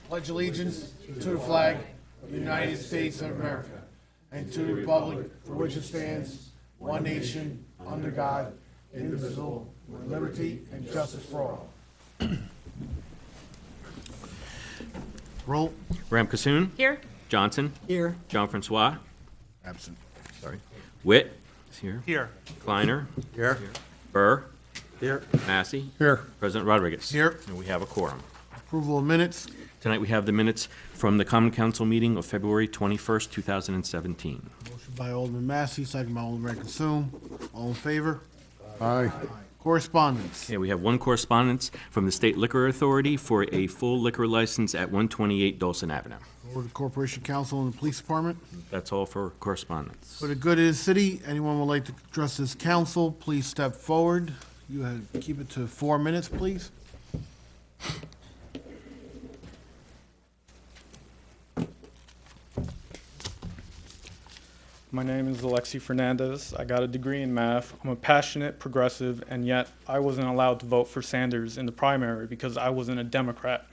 pledge allegiance to the flag of the United States of America and to the republic for which it stands, one nation, under God, indivisible, with liberty and justice for all. Roll. Ramkissoon. Here. Johnson. Here. Jean Francois. Absent. Sorry. Witt is here. Here. Kleiner. Here. Burr. Here. Massey. Here. President Rodriguez. Here. And we have a quorum. Approval of minutes. Tonight we have the minutes from the Common Council meeting of February 21st, 2017. Motion by Alderman Massey, second by Alderman Consoom. All in favor? Aye. Correspondence. Okay, we have one correspondence from the State Liquor Authority for a full liquor license at 128 Dawson Avenue. For the Corporation Council and the Police Department. That's all for correspondence. For the good of the city, anyone would like to address this council, please step forward. You keep it to 4 minutes, please. My name is Alexi Fernandez. I got a degree in math. I'm a passionate progressive, and yet I wasn't allowed to vote for Sanders in the primary because I wasn't a Democrat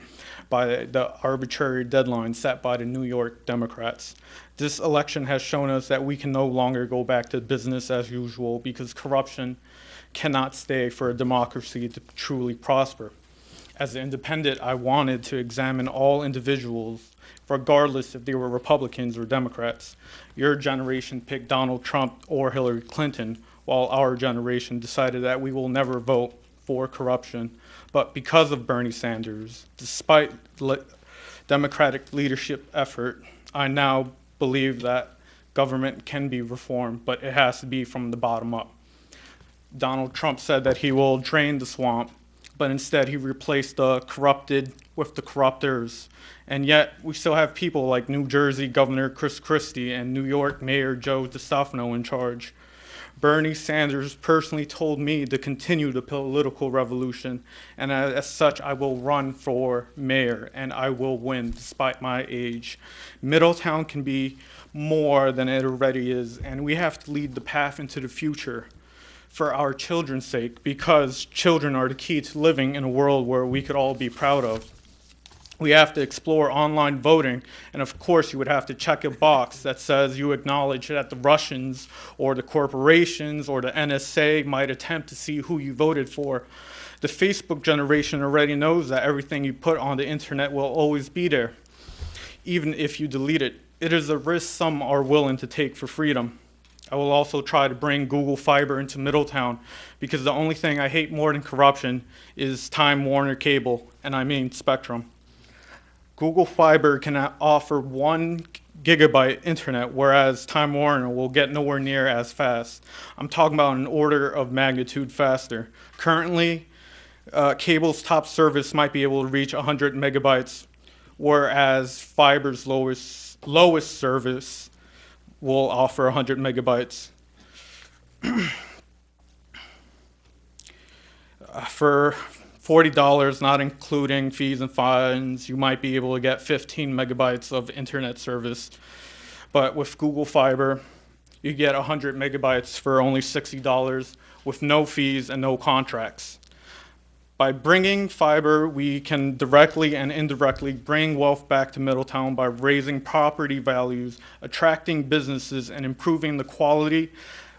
by the arbitrary deadline set by the New York Democrats. This election has shown us that we can no longer go back to business as usual because corruption cannot stay for a democracy to truly prosper. As an independent, I wanted to examine all individuals, regardless if they were Republicans or Democrats. Your generation picked Donald Trump or Hillary Clinton, while our generation decided that we will never vote for corruption. But because of Bernie Sanders, despite Democratic leadership effort, I now believe that government can be reformed, but it has to be from the bottom up. Donald Trump said that he will drain the swamp, but instead he replaced the corrupted with the corruptors. And yet we still have people like New Jersey Governor Chris Christie and New York Mayor Joe DeStefano in charge. Bernie Sanders personally told me to continue the political revolution, and as such I will run for mayor and I will win despite my age. Middletown can be more than it already is, and we have to lead the path into the future for our children's sake, because children are the key to living in a world where we could all be proud of. We have to explore online voting, and of course you would have to check a box that says you acknowledge that the Russians or the corporations or the NSA might attempt to see who you voted for. The Facebook generation already knows that everything you put on the internet will always be there, even if you delete it. It is a risk some are willing to take for freedom. I will also try to bring Google Fiber into Middletown, because the only thing I hate more than corruption is Time Warner Cable, and I mean Spectrum. Google Fiber can offer 1 gigabyte internet, whereas Time Warner will get nowhere near as fast. I'm talking about an order of magnitude faster. Currently, cable's top service might be able to reach 100 megabytes, whereas fiber's lowest service will offer 100 megabytes. For $40, not including fees and fines, you might be able to get 15 megabytes of internet service. But with Google Fiber, you get 100 megabytes for only $60 with no fees and no contracts. By bringing fiber, we can directly and indirectly bring wealth back to Middletown by raising property values, attracting businesses, and improving the quality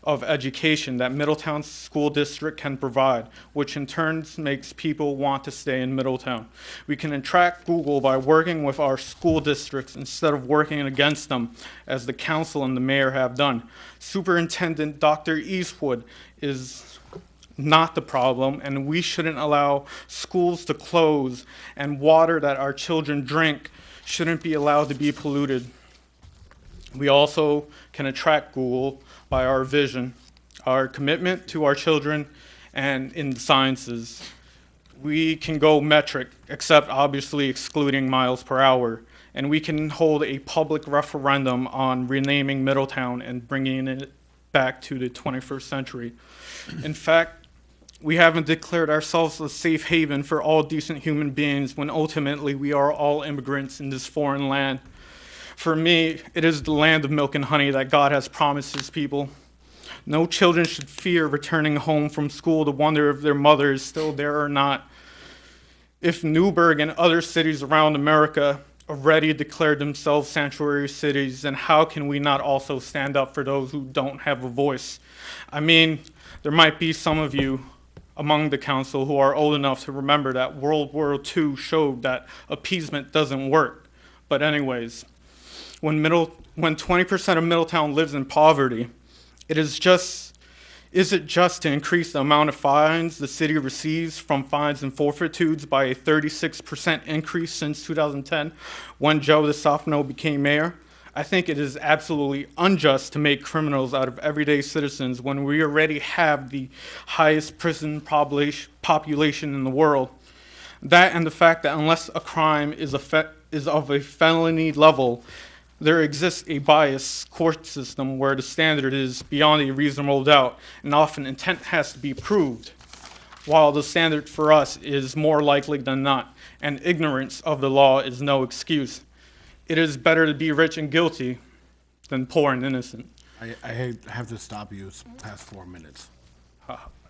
of education that Middletown School District can provide, which in turn makes people want to stay in Middletown. We can attract Google by working with our school districts instead of working against them, as the council and the mayor have done. Superintendent Dr. Eastwood is not the problem, and we shouldn't allow schools to close, and water that our children drink shouldn't be allowed to be polluted. We also can attract Google by our vision, our commitment to our children, and in the sciences. We can go metric, except obviously excluding miles per hour, and we can hold a public referendum on renaming Middletown and bringing it back to the 21st century. In fact, we haven't declared ourselves a safe haven for all decent human beings when ultimately we are all immigrants in this foreign land. For me, it is the land of milk and honey that God has promised his people. No children should fear returning home from school to wonder if their mother is still there or not. If Newburgh and other cities around America already declared themselves sanctuary cities, then how can we not also stand up for those who don't have a voice? I mean, there might be some of you among the council who are old enough to remember that World War II showed that appeasement doesn't work. But anyways, when 20% of Middletown lives in poverty, is it just to increase the amount of fines the city receives from fines and forfeitudes by a 36% increase since 2010 when Joe DeStefano became mayor? I think it is absolutely unjust to make criminals out of everyday citizens when we already have the highest prison population in the world. That and the fact that unless a crime is of a felony level, there exists a biased court system where the standard is beyond a reasonable doubt, and often intent has to be proved, while the standard for us is more likely than not, and ignorance of the law is no excuse. It is better to be rich and guilty than poor and innocent. I have to stop you. It's past 4 minutes.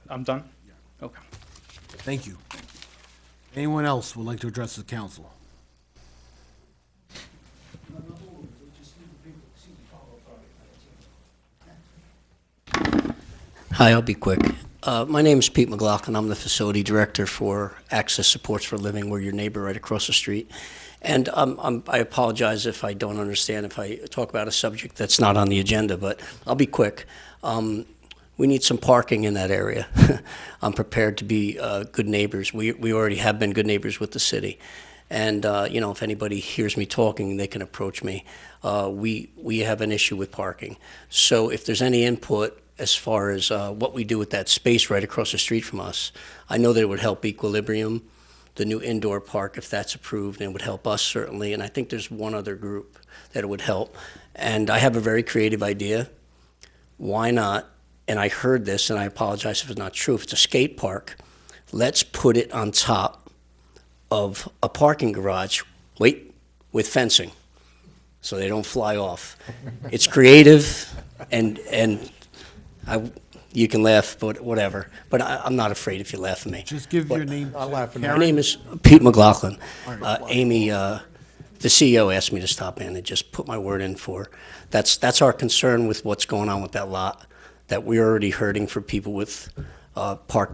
I'm done? Okay. Thank you. Anyone else would like to address the council? Hi, I'll be quick. My name is Pete McLaughlin. I'm the facility director for Access Supports for Living. We're your neighbor right across the street. And I apologize if I don't understand if I talk about a subject that's not on the agenda, but I'll be quick. We need some parking in that area. I'm prepared to be good neighbors. We already have been good neighbors with the city. And, if anybody hears me talking, they can approach me. We have an issue with parking. So if there's any input as far as what we do with that space right across the street from us, I know that it would help Equilibrium, the new indoor park, if that's approved, and it would help us certainly. And I think there's one other group that it would help. And I have a very creative idea. Why not? And I heard this, and I apologize if it's not true. If it's a skate park, let's put it on top of a parking garage, with fencing, so they don't fly off. It's creative, and you can laugh, but whatever. But I'm not afraid if you laugh at me. Just give your name. My name is Pete McLaughlin. Amy, the CEO, asked me to stop in and just put my word in for. That's our concern with what's going on with that lot, that we're already hurting for people with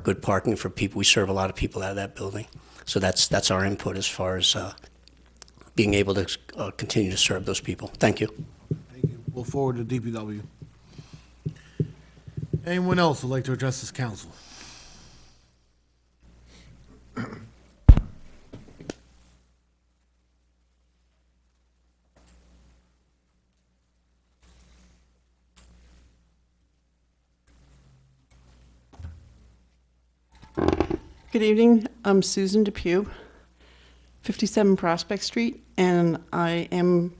good parking for people. We serve a lot of people out of that building. So that's our input as far as being able to continue to serve those people. Thank you. Thank you. We'll forward to DPW. Anyone else would like to address this council? Good evening. I'm Susan Depew, 57 Prospect Street, and I am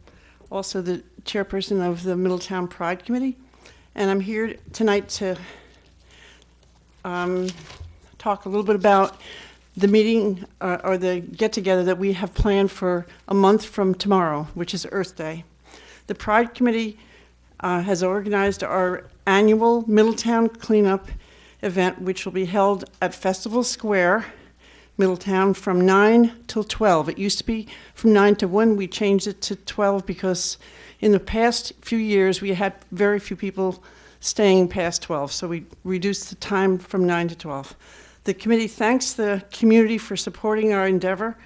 also the chairperson of the Middletown Pride Committee. And I'm here tonight to talk a little bit about the meeting or the get-together that we have planned for a month from tomorrow, which is Earth Day. The Pride Committee has organized our annual Middletown Cleanup event, which will be held at Festival Square, Middletown, from 9 till 12. It used to be from 9 to 1. We changed it to 12 because in the past few years we had very few people staying past 12, so we reduced the time from 9 to 12. The committee thanks the community for supporting our endeavor,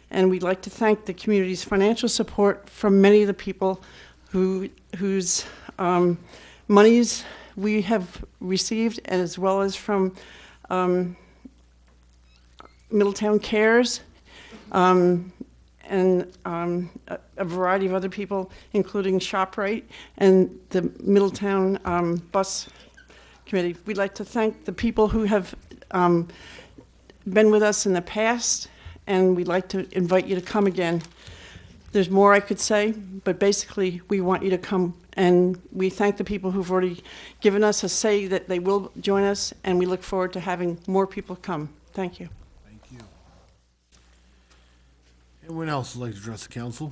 and we'd like to thank the community's financial support from many of the people whose monies we have received, as well as from Middletown Cares and a variety of other people, including ShopRite and the Middletown Bus Committee. We'd like to thank the people who have been with us in the past, and we'd like to invite you to come again. There's more I could say, but basically we want you to come, and we thank the people who've already given us a say that they will join us, and we look forward to having more people come. Thank you. Thank you. Anyone else would like to address the council?